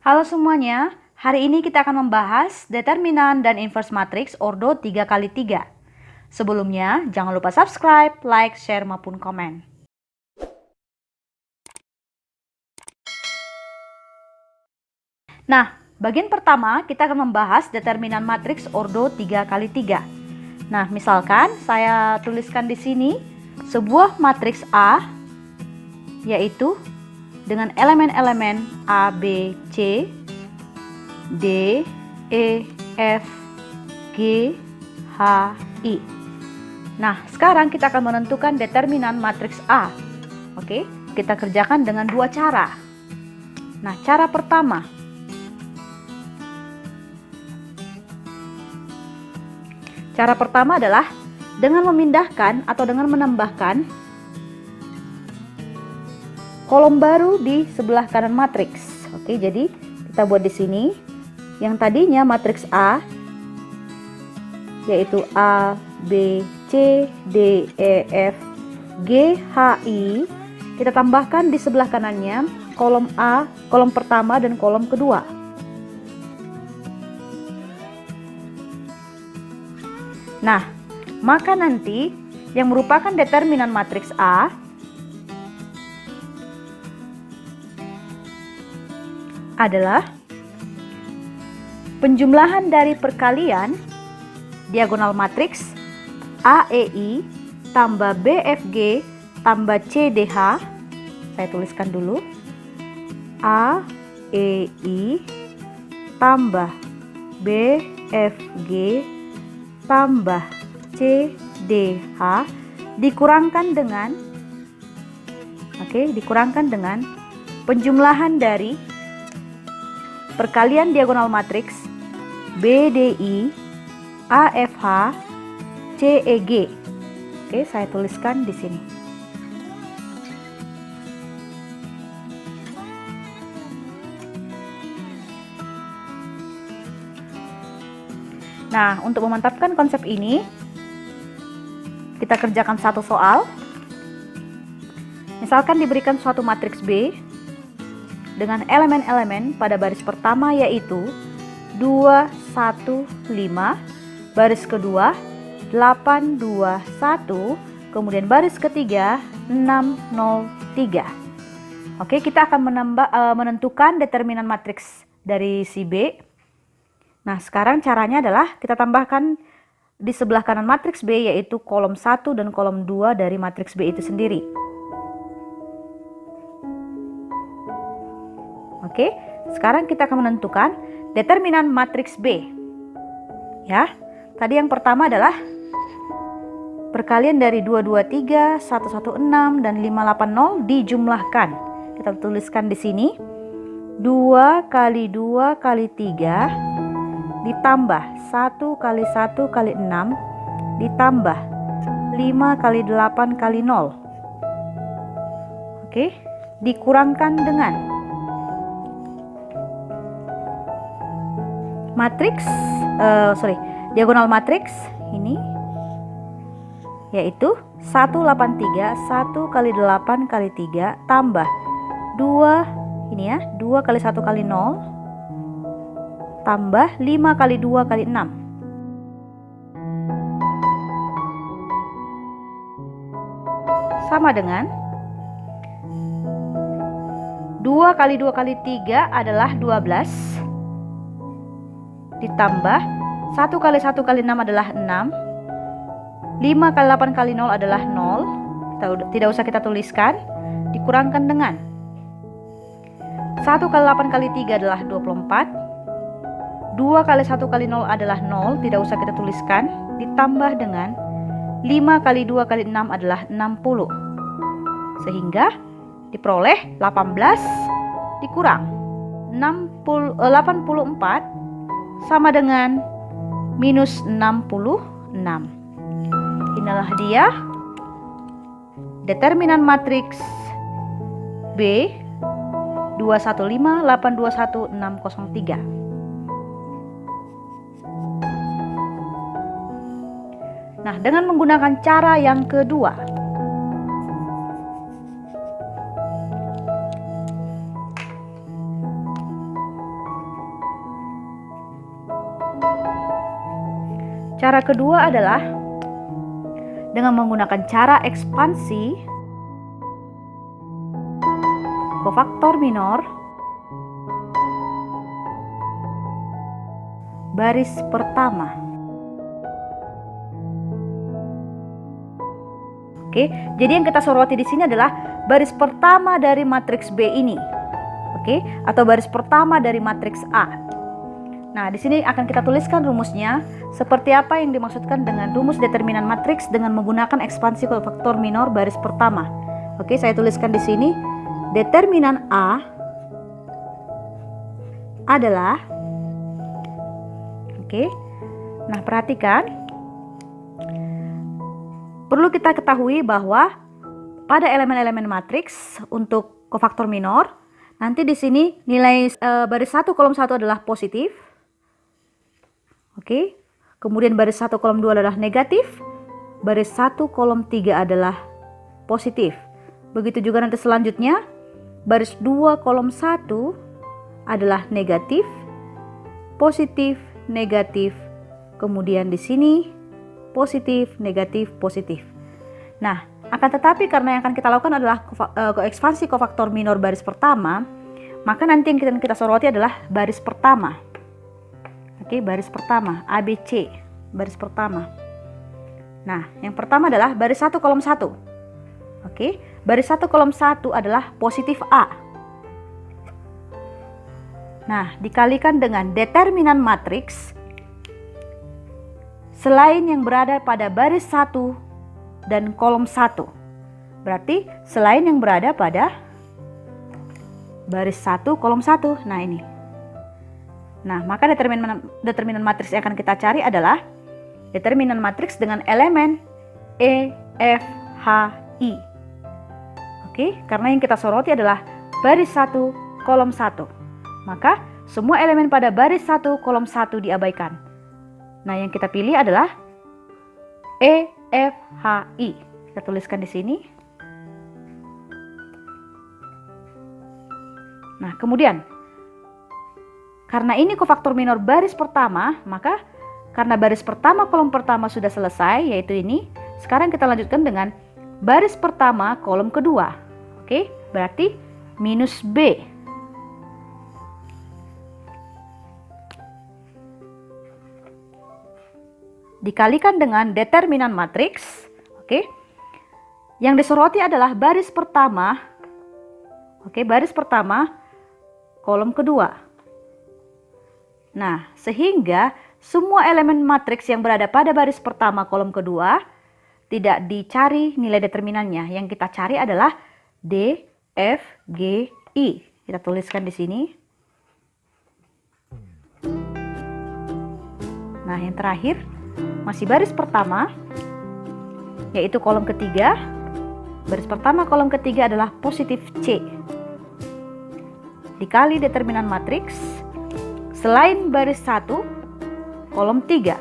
Halo semuanya, hari ini kita akan membahas determinan dan inverse matriks ordo 3x3. Sebelumnya, jangan lupa subscribe, like, share, maupun komen. Nah, bagian pertama kita akan membahas determinan matriks ordo 3x3. Nah, misalkan saya tuliskan di sini sebuah matriks A, yaitu dengan elemen-elemen A, B, C, D, E, F, G, H, I. Nah, sekarang kita akan menentukan determinan matriks A. Oke, kita kerjakan dengan dua cara. Nah, cara pertama. Cara pertama adalah dengan memindahkan atau dengan menambahkan kolom baru di sebelah kanan matriks. Oke, jadi kita buat di sini. Yang tadinya matriks A yaitu A, B, C, D, E, F, G, H, I, kita tambahkan di sebelah kanannya kolom A, kolom pertama dan kolom kedua. Nah, maka nanti yang merupakan determinan matriks A adalah penjumlahan dari perkalian diagonal matriks AEI tambah BFG tambah CDH. Saya tuliskan dulu. AEI tambah BFG tambah CDH dikurangkan dengan dikurangkan dengan penjumlahan dari perkalian diagonal matriks BDI AFH CEG. Oke, saya tuliskan di sini. Nah, untuk memantapkan konsep ini, kita kerjakan satu soal. Misalkan diberikan suatu matriks B dengan elemen-elemen pada baris pertama yaitu 2, 1, 5, baris kedua 8, 2, 1, kemudian baris ketiga 6, 0, 3. Oke, kita akan menentukan determinan matriks dari si B. Nah, sekarang caranya adalah kita tambahkan di sebelah kanan matriks B yaitu kolom 1 dan kolom 2 dari matriks B itu sendiri. Oke, sekarang kita akan menentukan determinan matriks B. Ya, tadi yang pertama adalah perkalian dari 223, 116 dan 580 dijumlahkan. Kita tuliskan di sini 2 kali 2 kali 3 ditambah 1 kali 1 kali 6 ditambah 5 kali 8 kali 0. Oke, dikurangkan dengan matriks diagonal matriks ini yaitu 183 1 kali 8 kali 3 tambah 2 ini ya 2 kali 1 kali 0 tambah 5 kali 2 kali 6 sama dengan 2 kali 2 kali 3 adalah 12 ditambah 1 kali 1 kali 6 adalah 6, 5 kali 8 kali 0 adalah 0, tidak usah kita tuliskan, dikurangkan dengan 1 kali 8 kali 3 adalah 24, 2 kali 1 kali 0 adalah 0, tidak usah kita tuliskan, ditambah dengan 5 kali 2 kali 6 adalah 60, sehingga diperoleh 18 dikurang 84 sama dengan minus 66. Inilah dia determinan matriks B 215 821 603. Nah, dengan menggunakan cara yang kedua, Cara kedua adalah dengan menggunakan cara ekspansi kofaktor minor baris pertama. Oke, jadi yang kita soroti di sini adalah baris pertama dari matriks B ini. Oke, atau baris pertama dari matriks A. Nah, di sini akan kita tuliskan rumusnya seperti apa yang dimaksudkan dengan rumus determinan matriks dengan menggunakan ekspansi kofaktor minor baris pertama. Oke, saya tuliskan di sini determinan A adalah nah perhatikan, perlu kita ketahui bahwa pada elemen-elemen matriks untuk kofaktor minor, nanti di sini nilai baris 1 kolom 1 adalah positif. Oke, kemudian baris 1 kolom 2 adalah negatif, baris 1 kolom 3 adalah positif. Begitu juga nanti selanjutnya, baris 2 kolom 1 adalah negatif, positif, negatif, kemudian di sini positif, negatif, positif. Nah, akan tetapi karena yang akan kita lakukan adalah ekspansi kofaktor minor baris pertama, maka nanti yang kita soroti adalah baris pertama. Oke, baris pertama, ABC, baris pertama. Nah, yang pertama adalah baris 1 kolom 1. Oke, baris 1 kolom 1 adalah positif A. Nah, dikalikan dengan determinan matriks selain yang berada pada baris 1 dan kolom 1. Berarti selain yang berada pada baris 1 kolom 1. Nah, ini. Nah, maka determinan matriks yang akan kita cari adalah determinan matriks dengan elemen E, F, H, I. Oke, karena yang kita soroti adalah baris 1 kolom 1. Maka semua elemen pada baris 1 kolom 1 diabaikan. Nah, yang kita pilih adalah E, F, H, I. Kita tuliskan di sini. Nah, kemudian karena ini kofaktor minor baris pertama, maka karena baris pertama kolom pertama sudah selesai, yaitu ini, sekarang kita lanjutkan dengan baris pertama kolom kedua. Oke, berarti minus B. Dikalikan dengan determinan matriks. Oke, yang disoroti adalah baris pertama. Oke, baris pertama kolom kedua. Nah, sehingga semua elemen matriks yang berada pada baris pertama kolom kedua tidak dicari nilai determinannya. Yang kita cari adalah D, F, G, I. Kita tuliskan di sini. Nah, yang terakhir masih baris pertama, yaitu kolom ketiga. Baris pertama kolom ketiga adalah positif C. Dikali determinan matriks selain baris 1 kolom 3.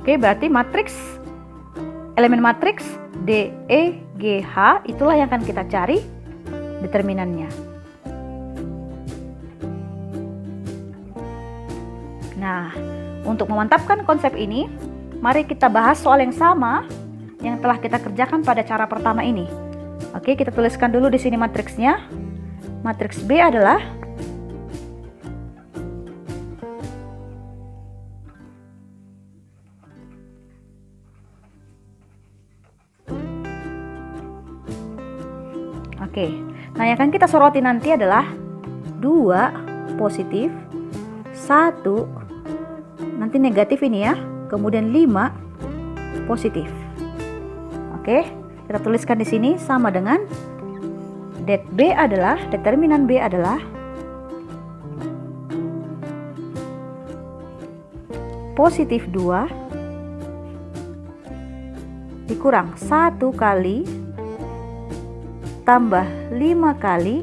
Oke, berarti matriks elemen matriks D, E, G, H itulah yang akan kita cari determinannya. Nah, untuk memantapkan konsep ini, mari kita bahas soal yang sama yang telah kita kerjakan pada cara pertama ini. Oke, kita tuliskan dulu di sini matriksnya. Matriks B adalah nah yang akan kita soroti nanti adalah 2 positif, 1 nanti negatif ini ya, kemudian 5 positif. Oke, kita tuliskan di sini sama dengan determinan B adalah positif 2 dikurang 1 kali tambah 5 kali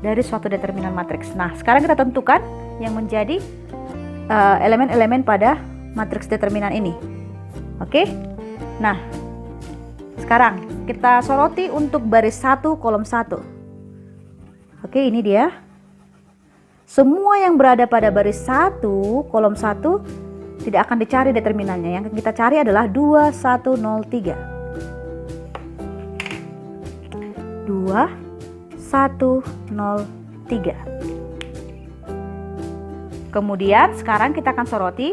dari suatu determinan matriks. Nah, sekarang kita tentukan yang menjadi elemen-elemen pada matriks determinan ini. Oke. Nah, sekarang kita soroti untuk baris 1 kolom 1. Oke, ini dia. semua yang berada pada baris 1, kolom 1 tidak akan dicari determinannya. Yang kita cari adalah 2103. 2103. Kemudian sekarang kita akan soroti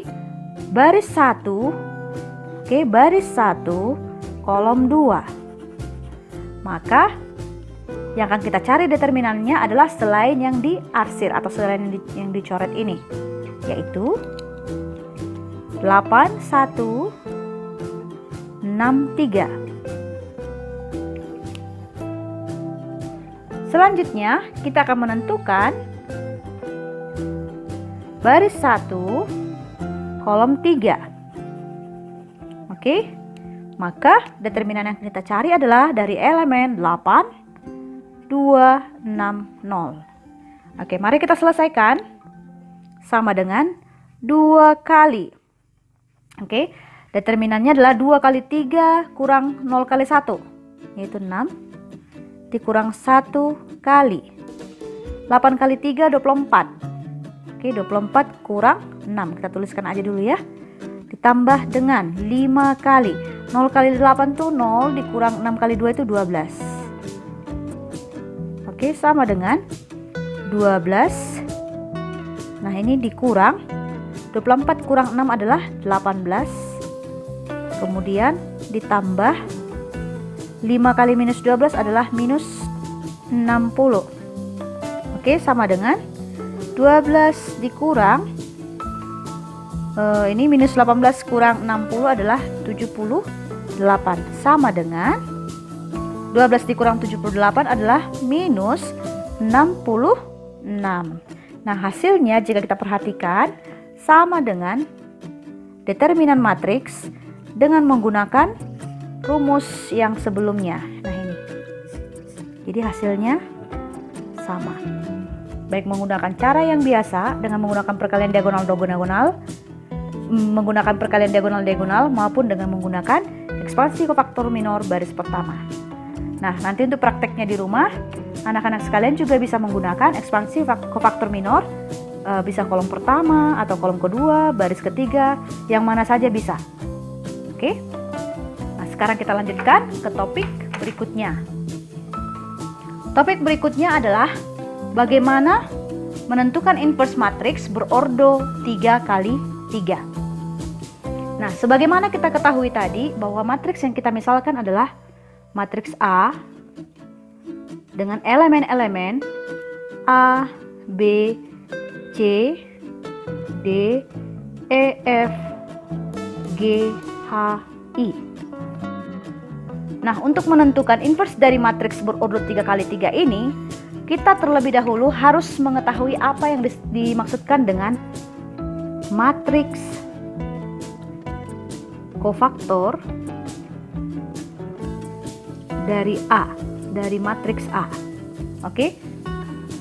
baris 1. Oke, baris 1 kolom 2. Maka yang akan kita cari determinannya adalah selain yang diarsir atau selain yang dicoret ini, yaitu 8163. Selanjutnya kita akan menentukan baris 1 kolom 3. Oke, maka determinan yang kita cari adalah dari elemen 8260. Oke, mari kita selesaikan. Sama dengan 2 kali. Oke, determinannya adalah 2 kali 3 kurang 0 kali 1, yaitu 6 dikurang 1 kali 8 kali 3 24. Oke, 24 kurang 6, kita tuliskan aja dulu ya. Ditambah dengan 5 kali 0 kali 8 tuh 0 dikurang 6 kali 2 itu 12. Oke, sama dengan 12. Nah, ini dikurang 24 kurang 6 adalah 18. Kemudian ditambah 5 kali minus 12 adalah minus 60. Oke, sama dengan 12 dikurang ini minus 18 kurang 60 adalah 78. Sama dengan 12 dikurang 78 adalah minus 66. Nah, hasilnya jika kita perhatikan sama dengan determinan matriks dengan menggunakan rumus yang sebelumnya. Nah, ini. Jadi hasilnya sama. Baik menggunakan cara yang biasa dengan menggunakan perkalian diagonal-diagonal, menggunakan perkalian diagonal-diagonal maupun dengan menggunakan ekspansi kofaktor minor baris pertama. Nah, nanti untuk prakteknya di rumah, anak-anak sekalian juga bisa menggunakan ekspansi kofaktor minor, bisa kolom pertama atau kolom kedua, baris ketiga, yang mana saja bisa. Oke. Nah, sekarang kita lanjutkan ke topik berikutnya. Topik berikutnya adalah bagaimana menentukan inverse matriks berordo 3 kali 3. Nah, sebagaimana kita ketahui tadi bahwa matriks yang kita misalkan adalah matriks A dengan elemen-elemen A, B, C, D, E, F, G, H, I. Nah, untuk menentukan inverse dari matriks berordo 3 kali 3 ini, kita terlebih dahulu harus mengetahui apa yang dimaksudkan dengan matriks kofaktor dari A, dari matriks A. Oke,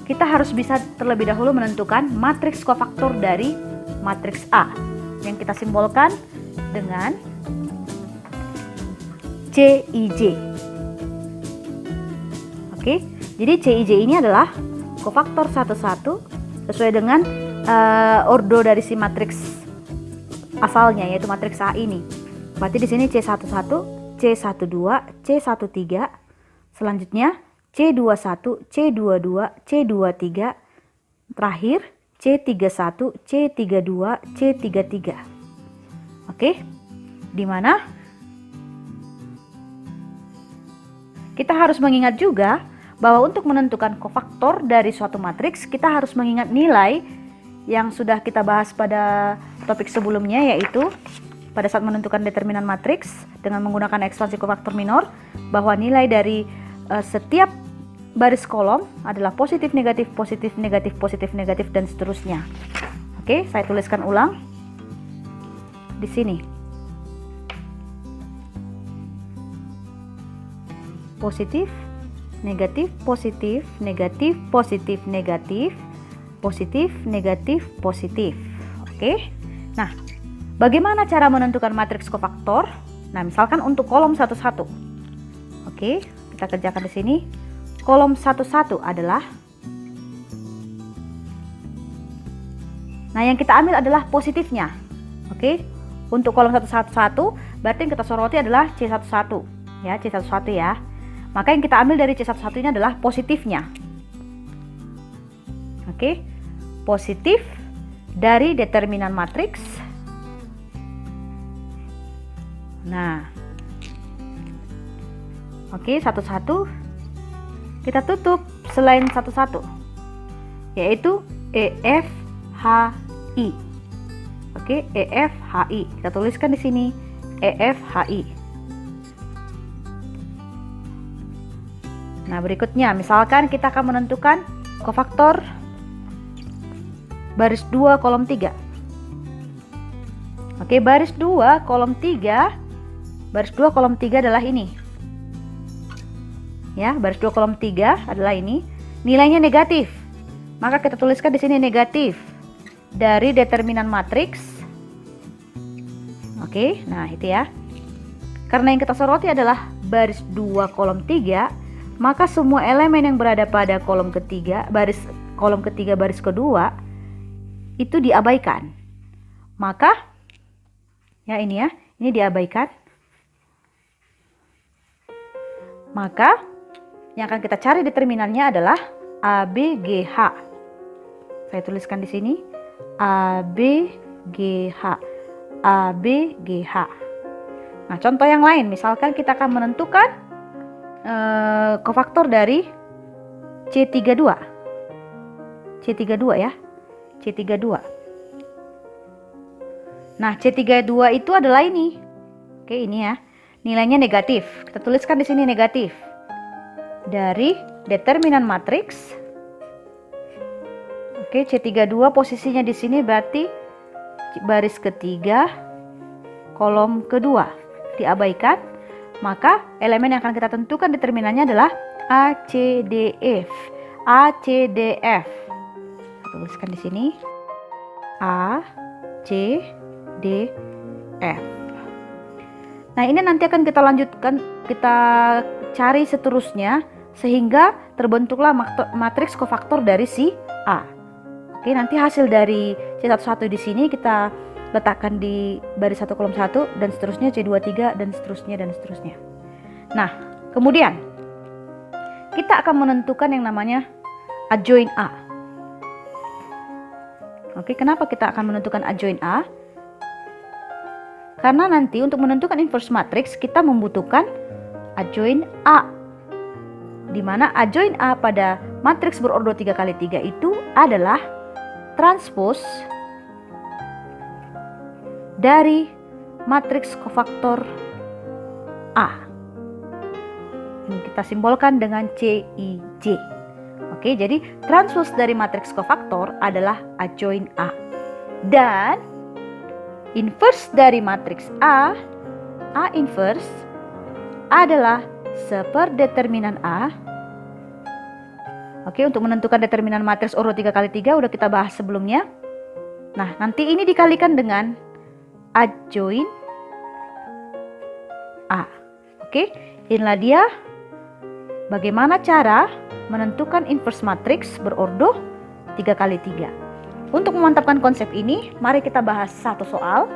kita harus bisa terlebih dahulu menentukan matriks kofaktor dari matriks A yang kita simbolkan dengan CIJ. Oke, jadi CIJ ini adalah kofaktor 11 sesuai dengan ordo dari si matriks asalnya, yaitu matriks A ini. Berarti di sini C11, C12, C13, selanjutnya C21, C22, C23, terakhir C31, C32, C33. Oke, di mana kita harus mengingat juga bahwa untuk menentukan kofaktor dari suatu matriks, kita harus mengingat nilai yang sudah kita bahas pada topik sebelumnya, yaitu pada saat menentukan determinan matriks dengan menggunakan ekspansi kofaktor minor, bahwa nilai dari setiap baris kolom adalah positif, negatif, positif, negatif, positif, negatif, dan seterusnya. Oke, saya tuliskan ulang di sini. Positif, negatif, positif, negatif, positif, negatif, positif, negatif, positif. Oke. Nah, bagaimana cara menentukan matriks kofaktor? Nah, misalkan untuk kolom 11. Oke, kita kerjakan di sini. Kolom 11 adalah Nah, yang kita ambil adalah positifnya. Oke. Untuk kolom 111 berarti yang kita soroti adalah C11 ya, C11 ya. Maka yang kita ambil dari C11 ini adalah positifnya. Oke. Positif dari determinan matriks. Nah. Oke, 11 kita tutup selain 11 yaitu EFHI. Oke, EFHI. Kita tuliskan di sini EFHI. Nah, berikutnya misalkan kita akan menentukan kofaktor baris 2 kolom 3. Oke, baris 2 kolom 3. Baris 2 kolom 3 adalah ini. Ya, baris 2 kolom 3 adalah ini. Nilainya negatif. Maka kita tuliskan di sini negatif dari determinan matriks. Oke, nah itu ya. Karena yang kita soroti adalah baris 2 kolom 3, maka semua elemen yang berada pada kolom ketiga, kolom ketiga baris kedua itu diabaikan. Maka ya ini ya, ini diabaikan. Maka yang akan kita cari determinannya adalah ABGH. Saya tuliskan di sini ABGH. ABGH. Nah, contoh yang lain, misalkan kita akan menentukan kofaktor dari C32. C32 ya. C32. Nah, C32 itu adalah ini. Oke, ini ya. Nilainya negatif. Kita tuliskan di sini negatif. Dari determinan matriks. Oke, C32 posisinya di sini berarti baris ketiga, kolom kedua diabaikan. Maka elemen yang akan kita tentukan determinannya adalah ACDF. ACDF. Saya tuliskan di sini ACDF. Nah, ini nanti akan kita lanjutkan, kita cari seterusnya sehingga terbentuklah matriks kofaktor dari si A. Oke, nanti hasil dari C11 di sini kita letakkan di baris 1 kolom 1 dan seterusnya C23 dan seterusnya dan seterusnya. Nah, kemudian kita akan menentukan yang namanya adjoint A. Oke, kenapa kita akan menentukan adjoint A? Karena nanti untuk menentukan inverse matrix kita membutuhkan adjoint A. Di mana adjoint A pada matriks berordo 3x3 itu adalah transpos dari matriks kofaktor A. Ini kita simbolkan dengan CIJ. Oke, jadi transpos dari matriks kofaktor adalah adjoint A. Dan inverse dari matriks A inverse adalah seperdeterminan A. Oke, untuk menentukan determinan matriks ordo 3x3 udah kita bahas sebelumnya. Nah, nanti ini dikalikan dengan adjoint A. Oke, inilah dia bagaimana cara menentukan inverse matriks berordo 3x3. Untuk memantapkan konsep ini, mari kita bahas satu soal.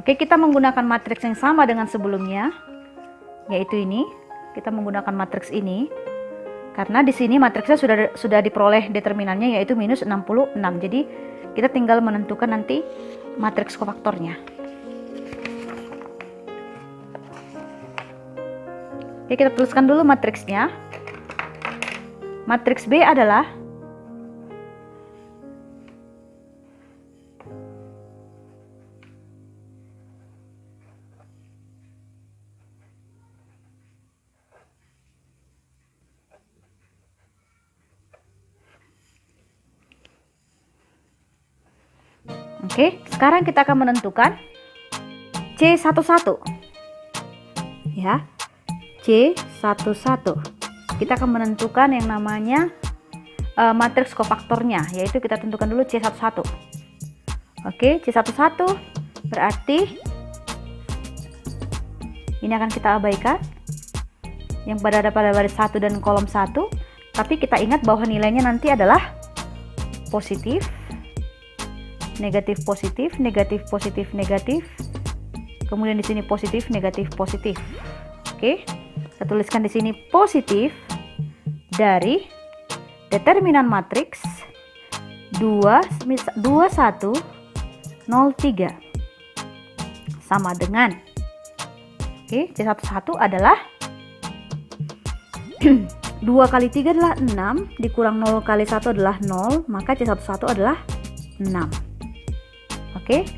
Oke, kita menggunakan matriks yang sama dengan sebelumnya, yaitu ini. Kita menggunakan matriks ini karena di sini matriksnya sudah diperoleh determinannya yaitu minus 66. Jadi kita tinggal menentukan nanti matriks kofaktornya. Oke, kita tuliskan dulu matriksnya. Matriks B adalah Oke, sekarang kita akan menentukan C11. Ya. C11. Kita akan menentukan yang namanya matriks kofaktornya, yaitu kita tentukan dulu C11. Oke, C11 berarti ini akan kita abaikan. yang berada pada baris 1 dan kolom 1, tapi kita ingat bahwa nilainya nanti adalah positif, negatif, positif, negatif, positif, negatif. Kemudian di sini positif, negatif, positif. Oke, kita tuliskan di sini positif dari determinan matriks 2103 sama dengan, oke, C11 adalah 2 kali 3 adalah 6, dikurang 0 kali 1 adalah 0, maka C11 adalah 6. Oke,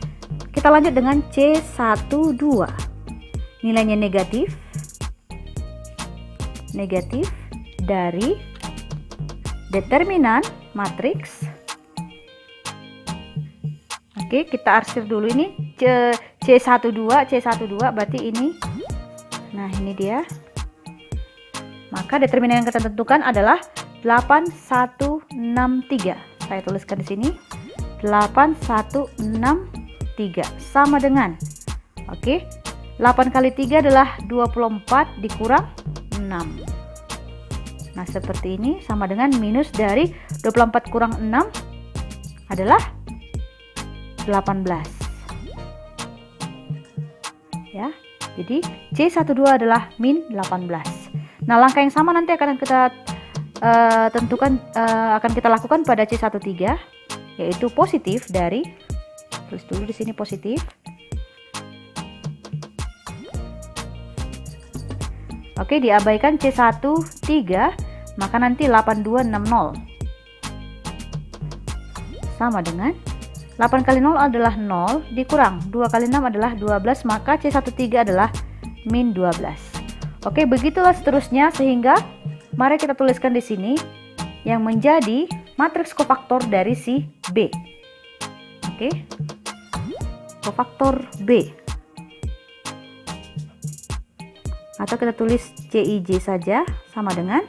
kita lanjut dengan C12. Nilainya negatif dari determinan matriks. Oke, kita arsir dulu ini C12 berarti ini. Nah, ini dia. Maka determinan yang kita tentukan adalah 8163. Saya tuliskan di sini 8163 sama dengan, oke, 8 kali 3 adalah 24 dikurang 6. Nah, seperti ini sama dengan minus dari 24 kurang 6 adalah 18. Ya, jadi C12 adalah min 18. Nah, langkah yang sama nanti akan kita akan kita lakukan pada C13, yaitu positif dari, tulis dulu di sini positif. Oke, diabaikan C13, maka nanti 8260 sama dengan 8 kali 0 adalah 0 dikurang 2 kali 6 adalah 12, maka C13 adalah min 12. Oke, begitulah seterusnya, sehingga mari kita tuliskan di sini yang menjadi matriks kofaktor dari si B. Oke, kofaktor B, atau kita tulis CIJ saja, sama dengan,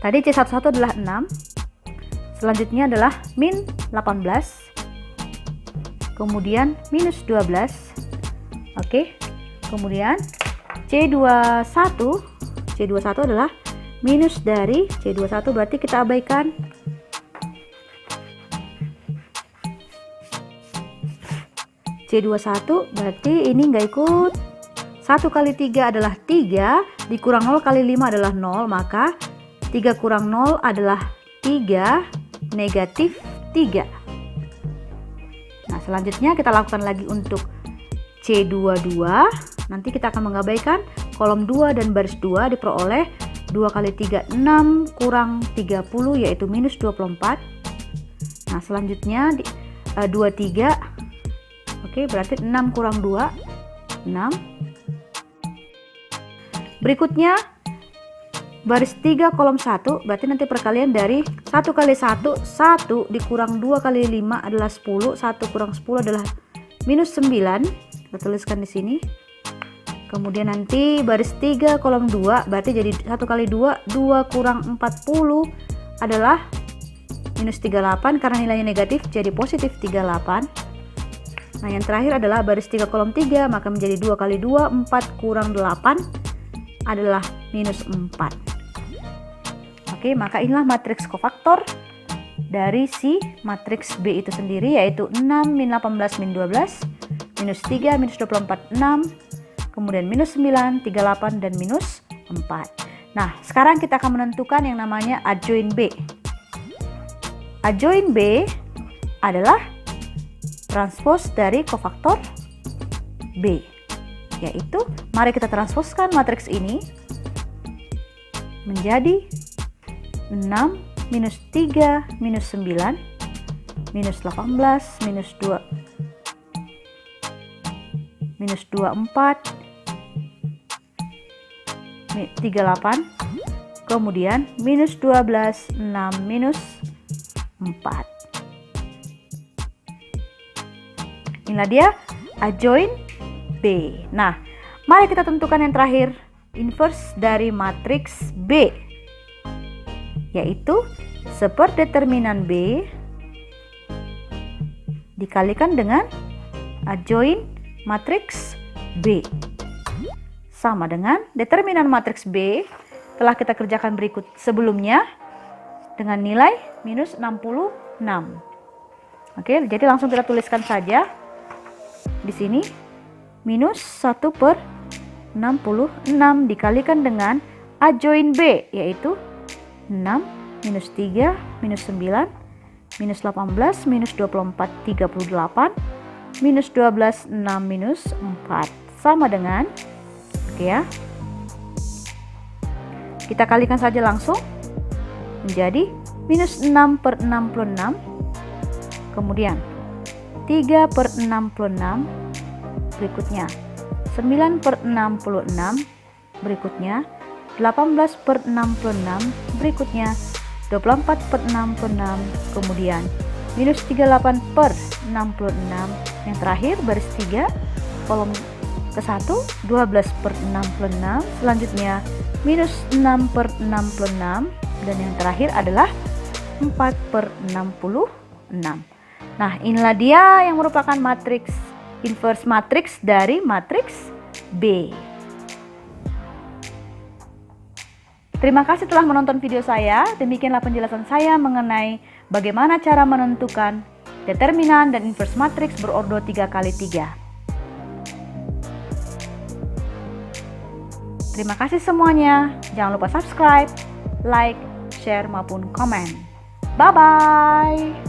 tadi C11 adalah 6, selanjutnya adalah min 18, kemudian minus 12. Oke, kemudian C21 adalah minus dari C21, berarti kita abaikan C21, berarti ini nggak ikut. 1 kali 3 adalah 3, dikurang 0 kali 5 adalah 0, maka 3 kurang 0 adalah 3, negatif 3. Nah, selanjutnya kita lakukan lagi untuk C22. Nanti kita akan mengabaikan kolom 2 dan baris 2, diperoleh 2 kali 3, 6 kurang 30, yaitu minus 24. Nah, selanjutnya 23. Oke, berarti 6 kurang 2, 6. Berikutnya baris 3 kolom 1, berarti nanti perkalian dari 1 kali 1, 1 dikurang 2 kali 5 adalah 10, 1 kurang 10 adalah minus 9. Kita tuliskan di sini. Kemudian nanti baris 3 kolom 2, berarti jadi 1 kali 2, 2 kurang 40 adalah minus 38, karena nilainya negatif jadi positif 38. Nah, yang terakhir adalah baris 3 kolom 3, maka menjadi 2 kali 2, 4 kurang 8 adalah minus 4. Oke, maka inilah matriks kofaktor dari si matriks B itu sendiri, yaitu 6, min 18, min 12, minus 3, minus 24, 6, kemudian minus 9, 38, dan minus 4. Nah, sekarang kita akan menentukan yang namanya adjoin B. Adjoin B adalah transpos dari kofaktor B, yaitu mari kita transposkan matriks ini menjadi 6, minus 3, minus 9, minus 18, minus 2, minus 24, 38, kemudian minus 12, 6, minus 4. Inilah dia adjoin B. Nah, mari kita tentukan yang terakhir, inverse dari matriks B, yaitu seperdeterminan B dikalikan dengan adjoin matriks B. sama dengan determinan matriks B telah kita kerjakan berikut sebelumnya dengan nilai minus 66. Oke, jadi langsung kita tuliskan saja di sini minus 1/66 dikalikan dengan adjoin B, yaitu 6 minus 3 minus 9 minus 18 minus 24 38 minus 12 6 minus 4 sama dengan, oke ya, kita kalikan saja langsung menjadi minus 6/66, kemudian 3/66, berikutnya 9/66, berikutnya 18/66, berikutnya 24/66, kemudian minus 38/66, yang terakhir baris 3 kolom ke-1 12/66, selanjutnya minus 6/66, dan yang terakhir adalah 4/66. Nah, inilah dia yang merupakan matriks inverse matriks dari matriks B. Terima kasih telah menonton video saya. Demikianlah penjelasan saya mengenai bagaimana cara menentukan determinan dan inverse matriks berordo 3x3. Terima kasih semuanya. Jangan lupa subscribe, like, share, maupun komen. Bye-bye.